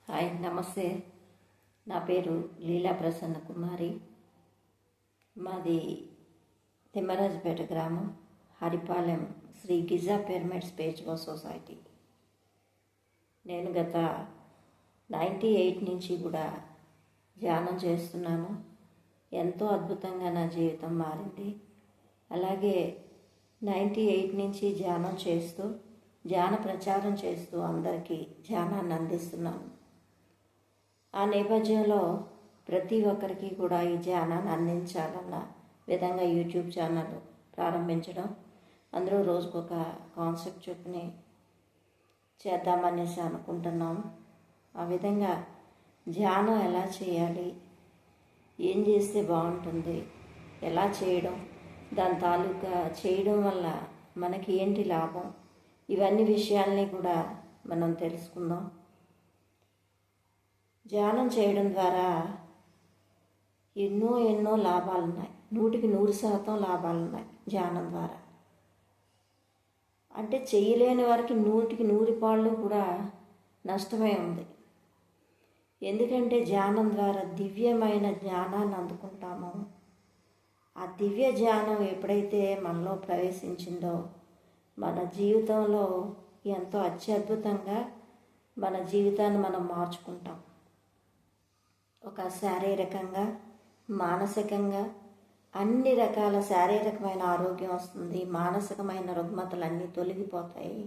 Hi నమస్తే. నా పేరు లీలా ప్రసన్న కుమారి. మాది తిమ్మరాజుపేట గ్రామం, Haripalem Sri Giza pyramid spiritual society. నేను గత 98 నుంచి కూడా ధ్యానం చేస్తున్నాను. ఎంతో అద్భుతంగా నా జీవితం మారింది. అలాగే 98 నుంచి ధ్యాన ప్రచారం చేస్తూ అందరికీ ధ్యానాన్ని అందిస్తున్నాను. ఆ నేపథ్యంలో ప్రతి ఒక్కరికి కూడా ఈ ధ్యానాన్ని అందించాలన్న విధంగా యూట్యూబ్ ఛానల్ ప్రారంభించడం, అందరూ రోజుకొక కాన్సెప్ట్ చొప్పుని చేద్దామనేసి అనుకుంటున్నాం. ఆ విధంగా ధ్యానం ఎలా చేయాలి, ఏం చేస్తే బాగుంటుంది, ఎలా చేయడం, దాని తాలూకా చేయడం వల్ల మనకి ఏంటి లాభం, ఇవన్నీ విషయాల్ని కూడా మనం తెలుసుకుందాం. ధ్యానం చేయడం ద్వారా ఎన్నో లాభాలు ఉన్నాయి. 100% లాభాలు ఉన్నాయి ధ్యానం ద్వారా. అంటే చేయలేని వారికి 100 పాళ్ళు కూడా నష్టమే ఉంది. ఎందుకంటే ధ్యానం ద్వారా దివ్యమైన జ్ఞానాన్ని అందుకుంటామో, ఆ దివ్య జ్ఞానం ఎప్పుడైతే మనలో ప్రవేశించిందో మన జీవితంలో ఎంతో అత్యద్భుతంగా మన జీవితాన్ని మనం మార్చుకుంటాం. ఒక శారీరకంగా, మానసికంగా అన్ని రకాల శారీరకమైన ఆరోగ్యం వస్తుంది. మానసికమైన రుగ్మతలన్నీ తొలగిపోతాయి.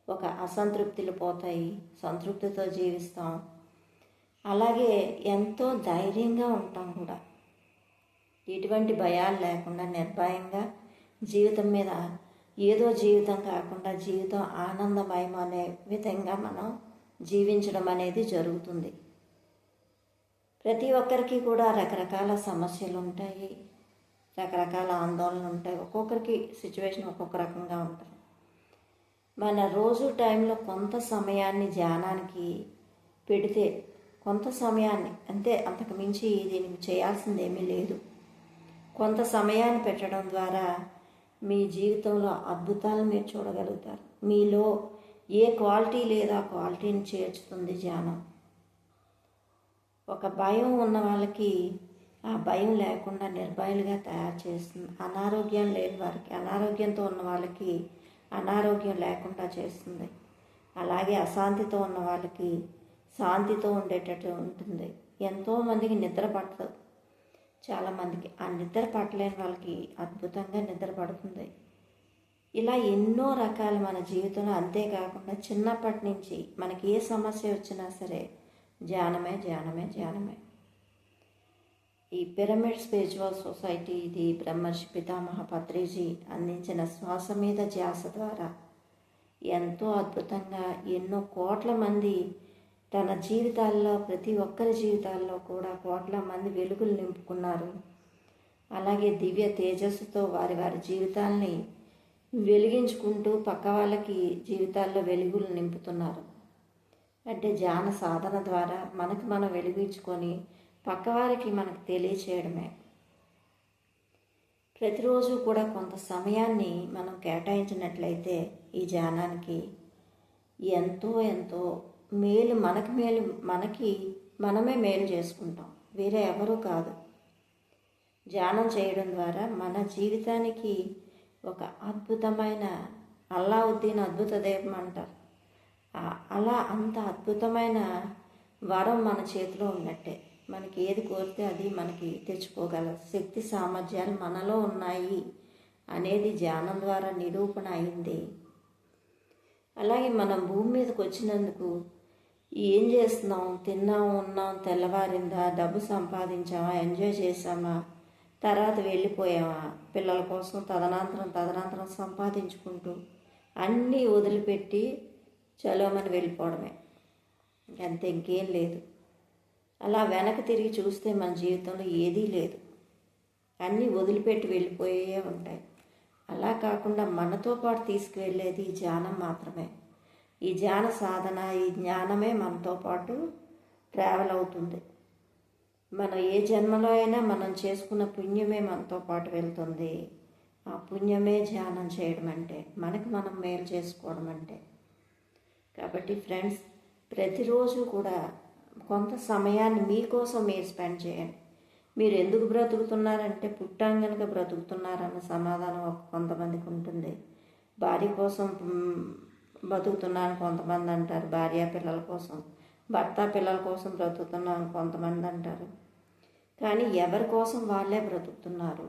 ఒక అసంతృప్తులు పోతాయి. సంతృప్తితో జీవిస్తాం. అలాగే ఎంతో ధైర్యంగా ఉంటాం కూడా. ఎటువంటి భయాలు లేకుండా నిర్భయంగా జీవితం మీద ఏదో జీవితం కాకుండా జీవితం ఆనందమయం అనే విధంగా మనం జీవించడం అనేది జరుగుతుంది. ప్రతి ఒక్కరికి కూడా రకరకాల సమస్యలు ఉంటాయి, రకరకాల ఆందోళనలు ఉంటాయి. ఒక్కొక్కరికి సిచ్యువేషన్ ఒక్కొక్క రకంగా ఉంటుంది. మన రోజు టైంలో కొంత సమయాన్ని ధ్యానానికి పెడితే, కొంత సమయాన్ని అంతే, అంతకు మించి దీనికి చేయాల్సింది ఏమీ లేదు. కొంత సమయాన్ని పెట్టడం ద్వారా మీ జీవితంలో అద్భుతాలను మీరు చూడగలుగుతారు. మీలో ఏ క్వాలిటీ లేదా క్వాలిటీని చేర్చుతుంది ధ్యానం. ఒక భయం ఉన్న వాళ్ళకి ఆ భయం లేకుండా నిర్భయులుగా తయారు చేస్తుంది. అనారోగ్యం లేని వారికి, అనారోగ్యంతో ఉన్న వాళ్ళకి అనారోగ్యం లేకుండా చేస్తుంది. అలాగే అశాంతితో ఉన్న వాళ్ళకి శాంతితో ఉండేటట్టు ఉంటుంది. ఎంతోమందికి నిద్ర పట్టదు. చాలామందికి ఆ నిద్ర పట్టలేని వాళ్ళకి అద్భుతంగా నిద్ర పడుతుంది. ఇలా ఎన్నో రకాలు మన జీవితంలో. అంతేకాకుండా చిన్నప్పటి నుంచి మనకి ఏ సమస్య వచ్చినా సరే ధ్యానమే. ఈ పిరమిడ్ స్పిరిచువల్ సొసైటీ, ఇది బ్రహ్మర్షి పితామహ పత్రిజీ అందించిన శ్వాస మీద ధ్యాస ద్వారా ఎంతో అద్భుతంగా ఎన్నో కోట్ల మంది తన జీవితాల్లో, ప్రతి ఒక్కరి జీవితాల్లో కూడా కోట్ల మంది వెలుగులు నింపుకున్నారు. అలాగే దివ్య తేజస్సుతో వారి జీవితాల్ని వెలిగించుకుంటూ పక్క వాళ్ళకి జీవితాల్లో వెలుగులు నింపుతున్నారు. అంటే ధ్యాన సాధన ద్వారా మనకు మనం వెలిగించుకొని పక్కవారికి మనకు తెలియచేయడమే. ప్రతిరోజు కూడా కొంత సమయాన్ని మనం కేటాయించినట్లయితే ఈ ధ్యానానికి ఎంతో మేలు, మనకి మనమే మేలు చేసుకుంటాం, వేరే ఎవరూ కాదు. ధ్యానం చేయడం ద్వారా మన జీవితానికి ఒక అద్భుతమైన అల్లావుద్దీన్ అద్భుత దీపం అంటారు. అలా అంత అద్భుతమైన వరం మన చేతిలో ఉన్నట్టే. మనకి ఏది కోరితే అది మనకి తెచ్చుకోగల శక్తి సామర్థ్యాలు మనలో ఉన్నాయి అనేది ధ్యానం ద్వారా నిరూపణ అయింది. అలాగే మనం భూమి మీదకి వచ్చినందుకు ఏం చేస్తున్నాం? తిన్నాం, ఉన్నాం, తెల్లవారిందా, డబ్బు సంపాదించామా, ఎంజాయ్ చేసామా, తర్వాత వెళ్ళిపోయామా, పిల్లల కోసం తదనంతరం సంపాదించుకుంటూ అన్నీ వదిలిపెట్టి చలోమని వెళ్ళిపోవడమే, అంతే, ఇంకేం లేదు. అలా వెనక్కి తిరిగి చూస్తే మన జీవితంలో ఏదీ లేదు. అన్నీ వదిలిపెట్టి వెళ్ళిపోయే ఉంటాయి. అలా కాకుండా మనతో పాటు తీసుకువెళ్ళేది ఈ ధ్యానం మాత్రమే. ఈ ధ్యాన సాధన, ఈ జ్ఞానమే మనతో పాటు ట్రావెల్ అవుతుంది. మనం ఏ జన్మలో అయినా మనం చేసుకున్న పుణ్యమే మనతో పాటు వెళ్తుంది. ఆ పుణ్యమే ధ్యానం చేయడం అంటే, మనకు మనం మేలు చేసుకోవడం అంటే. కాబట్టి ఫ్రెండ్స్, ప్రతిరోజు కూడా కొంత సమయాన్ని మీకోసం మీరు స్పెండ్ చేయండి. మీరు ఎందుకు బ్రతుకుతున్నారంటే పుట్టాం కనుక బ్రతుకుతున్నారన్న సమాధానం కొంతమందికి ఉంటుంది. భార్య కోసం బతుకుతున్నాను కొంతమంది అంటారు, భార్య పిల్లల కోసం, భర్త పిల్లల కోసం బ్రతుకుతున్నాను కొంతమంది అంటారు. కానీ ఎవరి కోసం వాళ్ళే బ్రతుకుతున్నారు.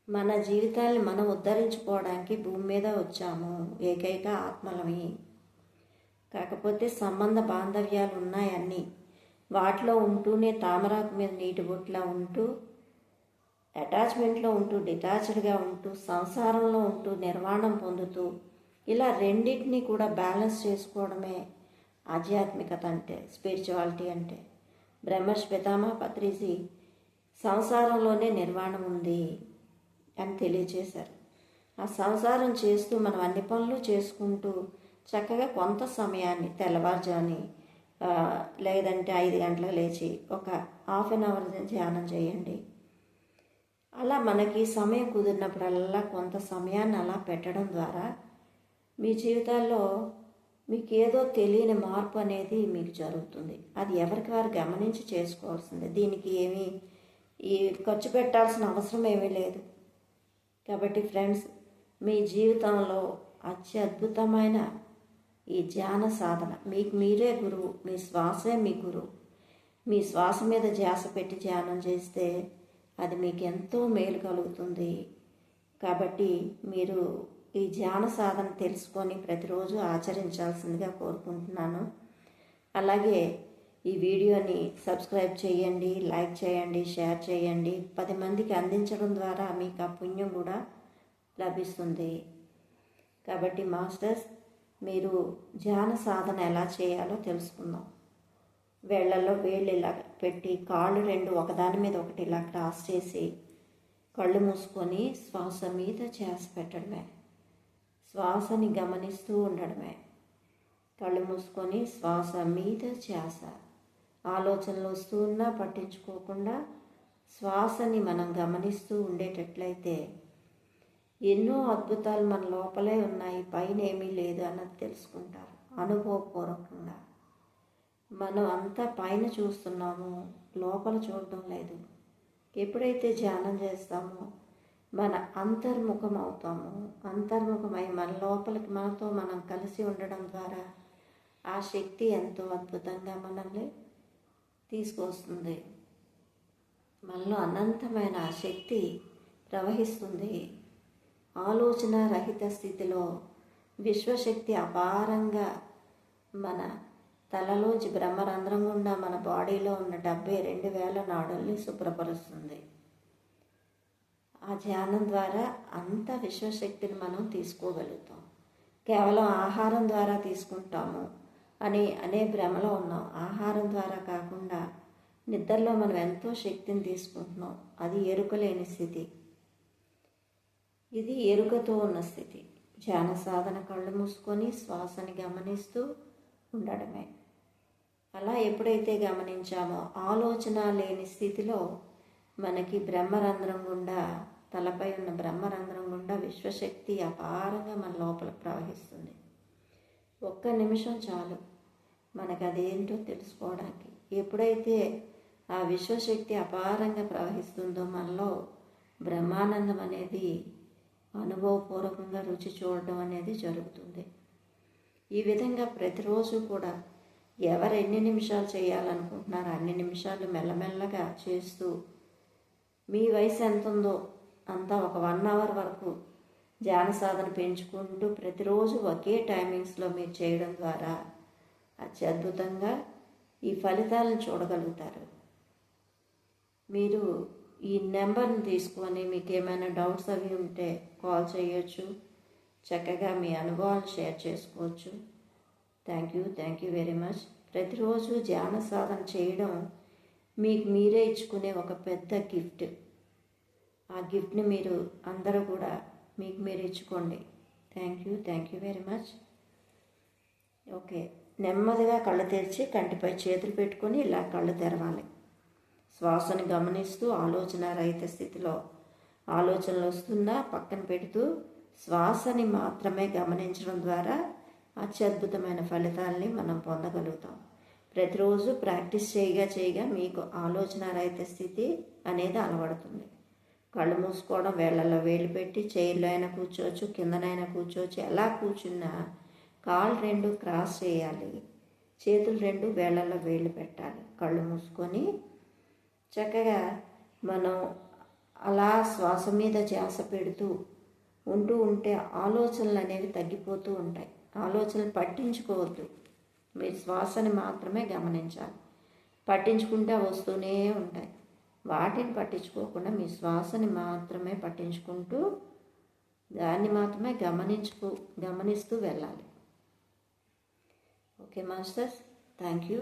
మన జీవితాన్ని మనం ఉద్ధరించుకోవడానికి భూమి మీద వచ్చాము, ఏకైక ఆత్మలమి. కాకపోతే సంబంధ బాంధవ్యాలు ఉన్నాయన్నీ. వాటిలో ఉంటూనే తామరాకు మీద నీటి బొట్టులా ఉంటూ, అటాచ్మెంట్లో ఉంటూ, డిటాచ్డ్గా ఉంటూ, సంసారంలో ఉంటూ, నిర్వాణం పొందుతూ, ఇలా రెండింటినీ కూడా బ్యాలెన్స్ చేసుకోవడమే ఆధ్యాత్మికత అంటే, స్పిరిచువాలిటీ అంటే. బ్రహ్మర్షి పితామహ పత్రిజీ సంసారంలోనే నిర్వాణం ఉంది అని తెలియచేశారు. ఆ సంసారం చేస్తూ మనం అన్ని పనులు చేసుకుంటూ చక్కగా కొంత సమయాన్ని తెల్లవారుజాని లేదంటే 5 గంటలకు లేచి ఒక ½ అన్ అవర్ ధ్యానం చేయండి. అలా మనకి సమయం కుదిరినప్పుడల్లా కొంత సమయాన్ని అలా పెట్టడం ద్వారా మీ జీవితాల్లో మీకు ఏదో తెలియని మార్పు అనేది మీకు జరుగుతుంది. అది ఎవరికి వారు గమనించి చేసుకోవాల్సిందే. దీనికి ఏమీ ఖర్చు పెట్టాల్సిన అవసరం ఏమీ లేదు. కాబట్టి ఫ్రెండ్స్, మీ జీవితంలో అత్యద్భుతమైన ఈ ధ్యాన సాధన, మీకు మీరే గురువు, మీ శ్వాసే మీ గురువు. మీ శ్వాస మీద ధ్యాస పెట్టి ధ్యానం చేస్తే అది మీకు ఎంతో మేలు కలుగుతుంది. కాబట్టి మీరు ఈ ధ్యాన సాధన తెలుసుకొని ప్రతిరోజు ఆచరించాల్సిందిగా కోరుకుంటున్నాను. అలాగే ఈ వీడియోని సబ్స్క్రైబ్ చేయండి, లైక్ చేయండి, షేర్ చేయండి. 10 మందికి అందించడం ద్వారా మీకు ఆ పుణ్యం కూడా లభిస్తుంది. కాబట్టి మాస్టర్స్, మీరు ధ్యాన సాధన ఎలా చేయాలో తెలుసుకుందాం. వేళ్లలో వేళ్ళు ఇలా పెట్టి కాళ్ళు 2 ఒకదాని మీద ఒకటి ఇలా క్రాస్ చేసి కళ్ళు మూసుకొని శ్వాస మీద ధ్యాస పెట్టడమే, శ్వాసని గమనిస్తూ ఉండడమే. కళ్ళు మూసుకొని శ్వాస మీద ధ్యాస, ఆలోచనలు వస్తూ ఉన్నా పట్టించుకోకుండా శ్వాసని మనం గమనిస్తూ ఉండేటట్లయితే ఎన్నో అద్భుతాలు మన లోపలే ఉన్నాయి, పైన ఏమీ లేదు అన్నది తెలుసుకుంటారు. అనుభవపూర్వకంగా మనం అంతా పైన చూస్తున్నాము, లోపల చూడడం లేదు. ఎప్పుడైతే ధ్యానం చేస్తామో మన అంతర్ముఖం అవుతాము. అంతర్ముఖమై మన లోపలికి మనతో మనం కలిసి ఉండడం ద్వారా ఆ శక్తి ఎంతో అద్భుతంగా మనల్ని తీసుకొస్తుంది. మనలో అనంతమైన ఆ శక్తి ప్రవహిస్తుంది. ఆలోచన రహిత స్థితిలో విశ్వశక్తి అపారంగా మన తలలోంచి బ్రహ్మరంధ్రం గుండా మన బాడీలో ఉన్న 72,000 నాడుల్ని శుభ్రపరుస్తుంది. ఆ ధ్యానం ద్వారా అంత విశ్వశక్తిని మనం తీసుకోగలుగుతాం. కేవలం ఆహారం ద్వారా తీసుకుంటాము అనే భ్రమలో ఉన్నాం. ఆహారం ద్వారా కాకుండా నిద్రలో మనం ఎంతో శక్తిని తీసుకుంటున్నాం. అది ఎరుకలేని స్థితి, ఇది ఎరుకతో ఉన్న స్థితి. ధ్యాన సాధన కళ్ళు మూసుకొని శ్వాసని గమనిస్తూ ఉండడమే. అలా ఎప్పుడైతే గమనించామో ఆలోచన లేని స్థితిలో మనకి బ్రహ్మరంధ్రం గుండా, తలపై ఉన్న బ్రహ్మరంధ్రం గుండా విశ్వశక్తి అపారంగా మన లోపల ప్రవహిస్తుంది. 1 నిమిషం చాలు మనకు అదేంటో తెలుసుకోవడానికి. ఎప్పుడైతే ఆ విశ్వశక్తి అపారంగా ప్రవహిస్తుందో మనలో బ్రహ్మానందం అనేది అనుభవపూర్వకంగా రుచి చూడడం అనేది జరుగుతుంది. ఈ విధంగా ప్రతిరోజు కూడా ఎవరు ఎన్ని నిమిషాలు చేయాలనుకుంటున్నారో అన్ని నిమిషాలు మెల్లమెల్లగా చేస్తూ, మీ వయసు ఎంత ఉందో అంతా ఒక 1 అవర్ వరకు ధ్యాన సాధన పెంచుకుంటూ ప్రతిరోజు ఒకే టైమింగ్స్లో మీరు చేయడం ద్వారా అత్యద్భుతంగా ఈ ఫలితాలను చూడగలుగుతారు. మీరు ఈ నెంబర్ని తీసుకొని మీకు ఏమైనా డౌట్స్ అవి ఉంటే కాల్ చేయొచ్చు. చక్కగా మీ అనుభవాలను షేర్ చేసుకోవచ్చు. Thank you very much. ప్రతిరోజు ధ్యాన సాధన చేయడం మీకు మీరే ఇచ్చుకునే ఒక పెద్ద గిఫ్ట్. ఆ గిఫ్ట్ని మీరు అందరూ కూడా మీకు మీరు ఇచ్చుకోండి. Thank you very much. Okay, నెమ్మదిగా కళ్ళు తెరిచి కంటిపై చేతులు పెట్టుకొని ఇలా కళ్ళు తెరవాలి. శ్వాసను గమనిస్తూ ఆలోచన రహిత స్థితిలో ఆలోచనలు వస్తున్నా పక్కన పెడుతూ శ్వాసని మాత్రమే గమనించడం ద్వారా అత్యద్భుతమైన ఫలితాలని మనం పొందగలుగుతాం. ప్రతిరోజు ప్రాక్టీస్ చేయగా మీకు ఆలోచన రహిత స్థితి అనేది అలవడుతుంది. కళ్ళు మూసుకోవడం, వేళ్ళల్లో వేలు పెట్టి చైర్లో అయినా కూర్చోవచ్చు, కిందనైనా కూర్చోవచ్చు. ఎలా కూర్చున్నా కాళ్ళు 2 క్రాస్ చేయాలి, చేతులు 2 వేళ్ళల్లో వేళ్ళు పెట్టాలి. కళ్ళు మూసుకొని చక్కగా మనం అలా శ్వాస మీద ధ్యాస పెడుతూ ఉంటే ఆలోచనలు అనేవి తగ్గిపోతూ ఉంటాయి. ఆలోచనలు పట్టించుకోవద్దు, మీరు శ్వాసని మాత్రమే గమనించాలి. పట్టించుకుంటే వస్తూనే ఉంటాయి. వాటిని పట్టించుకోకుండా మీ శ్వాసని మాత్రమే పట్టించుకుంటూ దాన్ని మాత్రమే గమనిస్తూ వెళ్ళాలి. Okay masters, thank you.